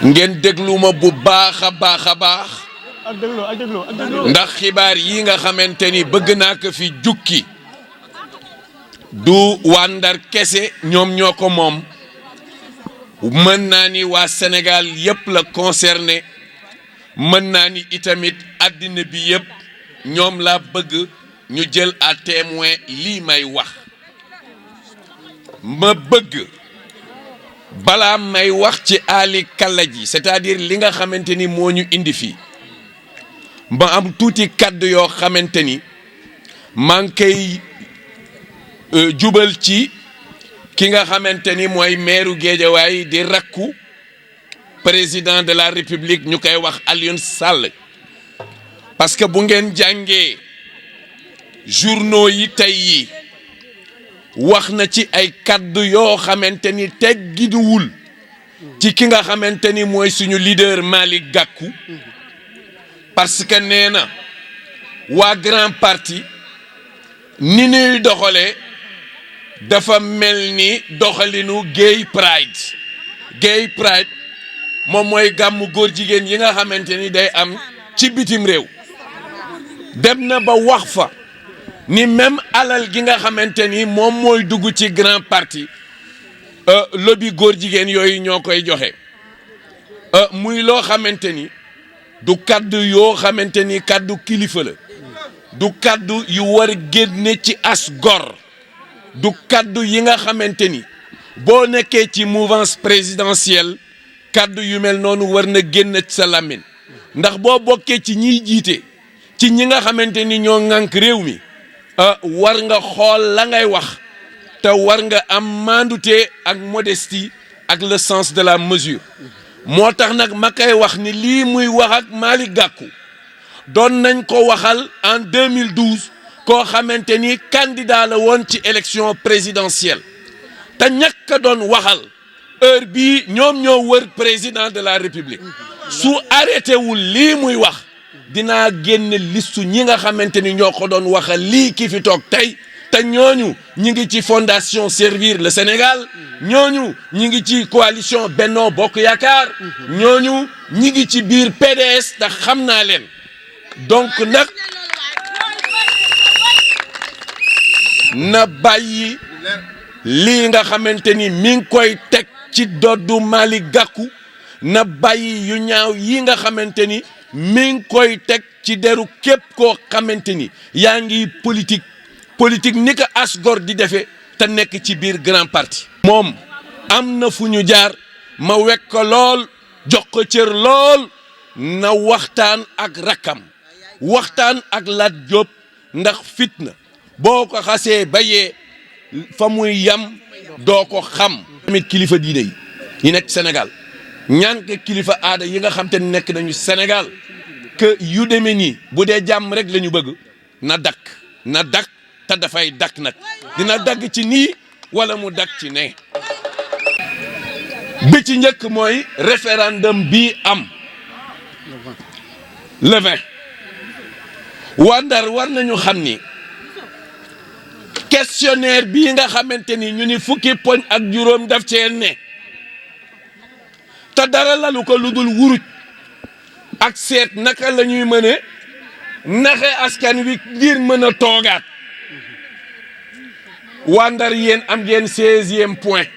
ngeen déglu ma bu baax a baax ndax xibaar yi nga xamante ni bëgg naa ko fi jukki du waa Ndar kese ñoom ñoo ko moom mën naa ni waa Sénégal yépp la concerné mën naa ni itamit àddina bi yépp ñoom laa bëgg ñu jël à témoin lii may wax ma bëgg balaa may wax ci Ali Kalla ji c'est-à-dire li nga xamante ni moo ñu indi fii ma am tuuti kàddu yoo xamante ni maa ngi koy jubal ci ki nga xamante ni mooy maire Guédiawaye di rakku président de la République ñu koy wax Alioune Sall parce que bu ngeen jàngee journaux yi tey yi wax na ci ay kàddu yoo xamante ni teggiduwul ci ki nga xamante ni mooy suñu leader Malick Gakou parce que nee na waa grand parti ni ñuy doxalee dafa mel ni doxalinu gay pride moom mooy gàmmu góor jigéen yi nga xamante ni day am ci bitim réew dem na ba wax fa ni même alal gi nga xamante ni moom mooy dugg ci grand parti lobby góor jigéen yooyu ñoo koy joxe muy loo xamante ni du kaddu yoo xamante ni kaddu kilifa la du kaddu yu war a génne ci as gor du kaddu yi nga xamante ni boo nekkee ci mouvance présidentielle kaddu yu mel noonu war na génn ci sa làmmiñ ndax boo bokkee ci ñiy jiite ci ñi nga xamante ni ñoo ŋànk réew mi war nga xool la ngay wax te war nga am mandute ak modestie ak le sens de la mesure moo tax nag ma koy wax ni lii muy wax ak Malick Gakou doon nañ ko waxal en 2012 koo xamante ni candidat la woon ci élection présidentielle te ñàkk a doon waxal heure bii ñoom ñoo wër président de la République su arrêté wul lii muy wax dinaa génne listu ñi nga xamante ni ñoo ko doon waxal lii ki fi toog tey te ñooñu ñi ngi ci fondation Servir le Sénégal ñooñu ñi ngi ci coalition Benno Bokk Yaakaar ñooñu ñi ngi ci biir PDS te xam naa leen donc nag na bàyyi lii nga xamante ni mi ngi koy teg ci doddu Malick Gakou na bàyyi yu ñaaw yi nga xamante ni mi ngi koy teg ci deru képp koo xamante ni yaa ngi politique ni ko asgor di defee te nekk ci biir grand parti moom am na fu ñu jaar ma wekk ko lool jox ko cër lool na waxtaan ak rakkam waxtaan ak Lat Diop ndax fitna boo ko xasee bayee fa muy yam doo ko xam tamit kilifa diine yi nekk Sénégal ñaan ko kilifa aada yi nga xam te nekk nañu Sénégal que yu demee nii bu dee jàmm rek la ñu bëgg na dakk te dafay dakk nag dina dagg ci nii wala mu dakk ci ne bi ci njëkk mooy référendum bii am le 20 waa Ndar war nañu xam ni questionnaire bii nga xamante ni ñu ni fukki poñ ak juróom daf cee ne te dara lalu ko lu dul wuruj ak seet naka la ñuy mëne naxe askan wi ngir mën a toogaat waa Ndar yéen am ngeen 16e point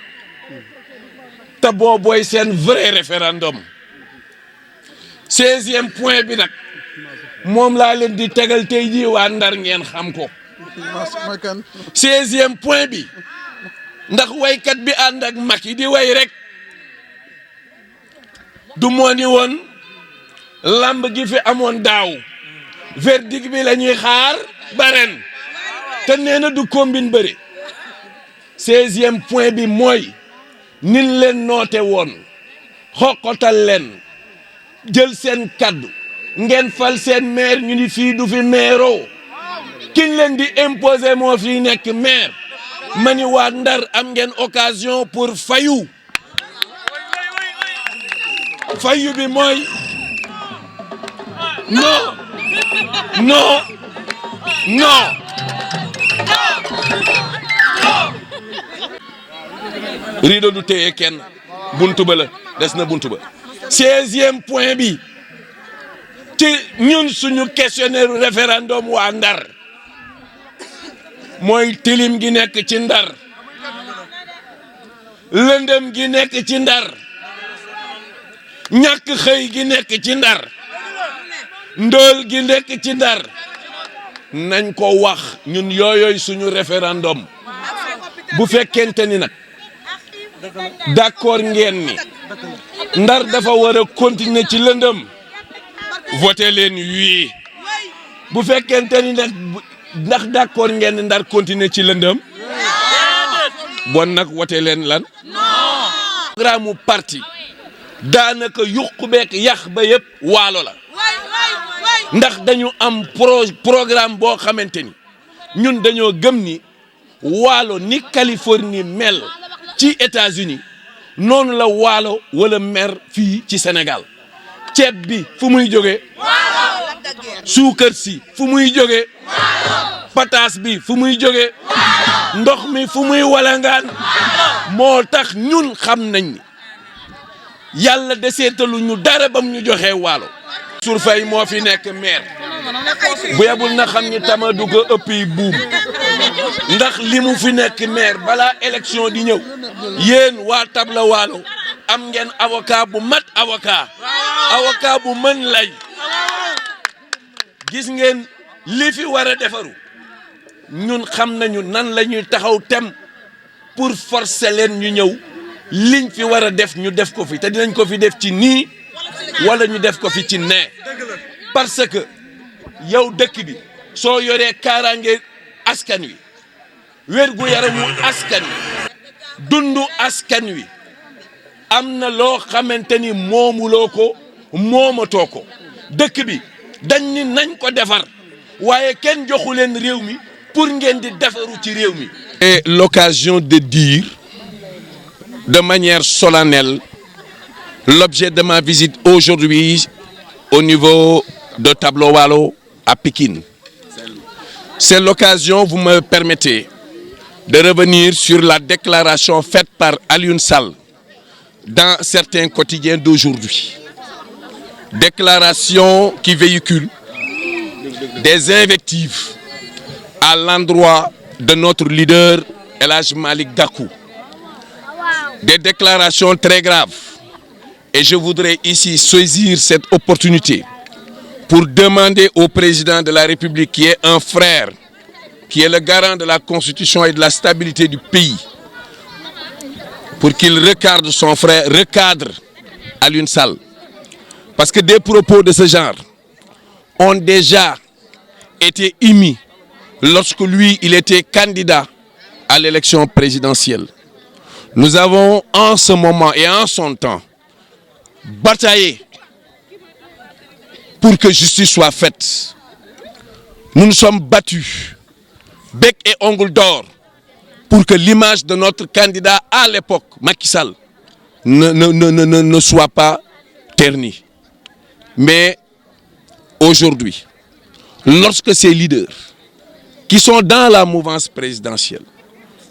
te boobooy seen vrai référendum 16e point bi nag moom laa leen di tegal tey jii waa Ndar ngeen xam ko 16e point bi ndax waykat bi ànd ak Macky di way rek du moo ni woon lamb gi fi amoon daaw verdict bi la ñuy xaar ba ren te nee na du combine bëri 16e point bi mooy nin leen noote woon xoqotal leen jël seen kaddu ngeen fal seen maire ñu ni fii du fi maireo kiñ leen di imposer moo fi nekk maire ma ni waa Ndar am ngeen occasion pour fayu bi mooy non rido du téye kenn buntu ba la des na buntu ba 16e point bi ci ñun suñu questionnaire référendum waa Ndar mooy tilim gi nekk ci Ndar lëndëm gi nekk ci Ndar ñàkk xëy gi nekk ci Ndar ndóol gi nekk ci Ndar nañ ko wax ñun yooyooy suñu référendum bu fekkente ni nag d'accord ngeen ni Ndar dafa war a continuer ci lëndëm voté leen oui bu fekkente ni nag ndax d'accord ngeen Ndar continuer ci lëndëm bon nag voté leen lan programme parti daanaka yuq beek yax ba yëpp waalo la ndax dañu am programme boo xamante ni ñun dañoo gëm ni waalo ni Californie mel ci États-Unis noonu la waalo wala mer fii ci Sénégal ceeb bi fu muy jóge suukar si fu muy jóge pataas bi fu muy jóge ndox mi fu muy walangaan moo tax ñun xam nañ ni yàlla deseetalu ñu dara bam ñu joxee waalo Mansour Faye moo fi nekk maire bu yebul na xam ni tama du ko ëppi buum ndax li mu fi nekk maire balaa élection di ñëw yéen waa Tabla Waalo am ngeen avocat bu mat avocat bu mën lay gis ngeen li fi war a defaru ñun xam nañu nan la ñuy taxaw tem pour forcer leen ñu ñëw liñ fi war a def ñu def ko fi te dinañ ko fi def ci nii wala ñu def ko fi ci nee parce que yow dëkk bi soo yoree kaaraange askan wi wér gu yaramu askan wi dundu askan wi am na loo xamante ni moomuloo ko moomatoo ko dëkk bi dañ ni nañ ko defar waaye kenn joxu leen réew mi pour ngeen di defaru ci réew mi. Et l'occasion de dire de manière solennelle l'objet de ma visite aujourd'hui au niveau de Tabla Waalo à Pikine. C'est l'occasion, vous me permettez, de revenir sur la déclaration faite par Alioune Sall dans certains quotidiens d'aujourd'hui. Déclaration qui véhicule des invectives à l'endroit de notre leader El Hadj Malick Gakou. Des déclarations très graves. Et je voudrais ici saisir cette opportunité pour demander au président de la République, qui est un frère, qui est le garant de la Constitution et de la stabilité du pays, pour qu'il recadre son frère, recadre Alioune Sall. Parce que des propos de ce genre ont déjà été émis lorsque lui, il était candidat à l'élection présidentielle. Nous avons en ce moment et en son temps bataillé pour que justice soit faite. Nous nous sommes battus bec et ongle d'or pour que l'image de notre candidat à l'époque, Macky Sall, ne soit pas ternie. Mais aujourd'hui, lorsque ces leaders qui sont dans la mouvance présidentielle,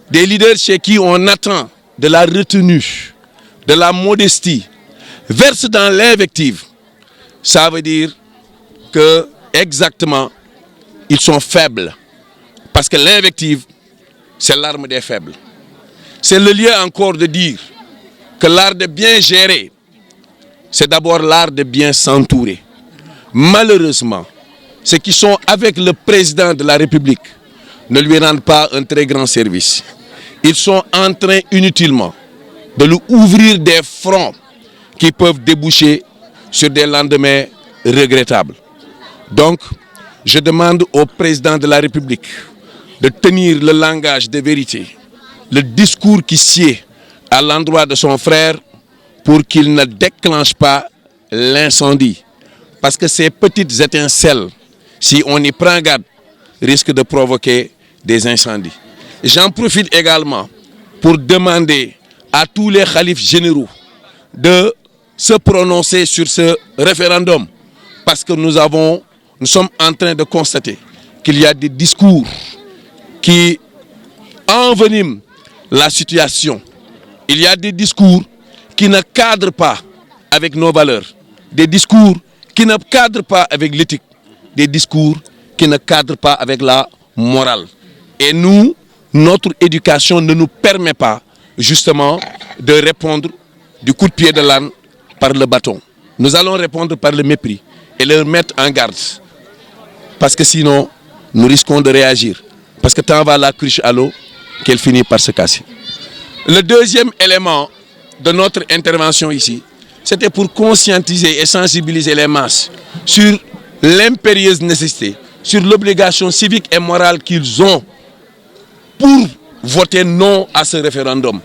des leaders chez qui on attend de la retenue, de la modestie, versent dans l'invective, ça veut dire que exactement ils sont faibles. Parce que l'invective, c'est l'arme des faibles. C'est le lieu encore de dire que l'art de bien gérer, c'est d'abord l'art de bien s'entourer. Malheureusement, ceux qui sont avec le président de la République ne lui rendent pas un très grand service. Ils sont en train inutilement de lui ouvrir des fronts qui peuvent déboucher sur des lendemains regrettables. Donc, je demande au président de la République de tenir le langage de vérité, le discours qui sied à l'endroit de son frère pour qu'il ne déclenche pas l'incendie. Parce que ces petites étincelles, si on y prend garde, risquent de provoquer des incendies. J'en profite également pour demander à tous les khalifes généraux de se prononcer sur ce référendum. Parce que nous sommes en train de constater qu'il y a des discours qui enveniment la situation. Il y a des discours qui ne cadrent pas avec nos valeurs, des discours qui ne cadrent pas avec l'éthique, des discours qui ne cadrent pas avec la morale. Et nous, notre éducation ne nous permet pas justement de répondre du coup de pied de l'âne par le bâton. Nous allons répondre par le mépris et leur mettre en garde. Parce que sinon, nous risquons de réagir. Parce que tant va la cruche à l'eau qu'elle finit par se casser. Le deuxième élément de notre intervention ici, c'était pour conscientiser et sensibiliser les masses sur l'impérieuse nécessité, sur l'obligation civique et morale qu'ils ont pour voter non à ce référendum.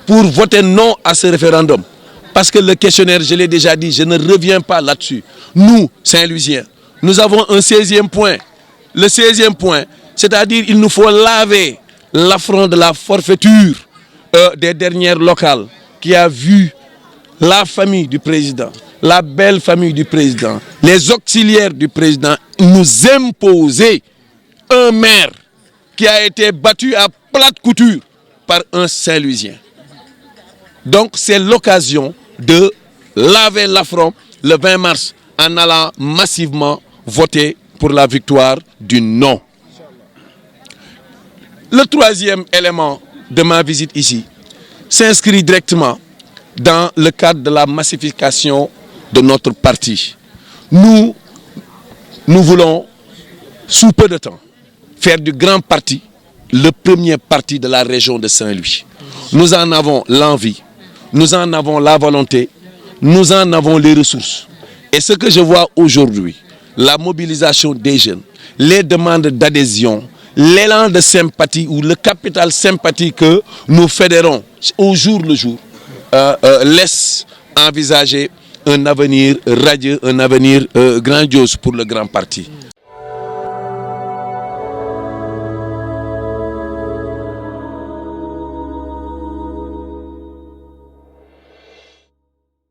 Pour voter non à ce référendum. Parce que le questionnaire, je l'ai déjà dit, je ne reviens pas là-dessus. Nous, Saint-Louisiens, nous avons un 16e point. Le 16e point, c'est-à-dire il nous faut laver l'affront de la forfaiture des dernières locales qui a vu la famille du président, la belle famille du président, les auxiliaires du président nous imposer un maire qui a été battu à plate couture par un Saint-Louisien. Donc c'est l'occasion de laver l'affront le 20 mars en allant massivement voter pour la victoire du non. Le troisième élément de ma visite ici s'inscrit directement dans le cadre de la massification de notre parti. Nous voulons, sous peu de temps, faire du grand parti le premier parti de la région de Saint-Louis. Nous en avons l'envie, nous en avons la volonté, nous en avons les ressources. Et ce que je vois aujourd'hui, la mobilisation des jeunes, les demandes d'adhésion, l'élan de sympathie ou le capital sympathie que nous fédérons au jour le jour, laisse envisager un avenir radieux, un avenir grandiose pour le grand parti.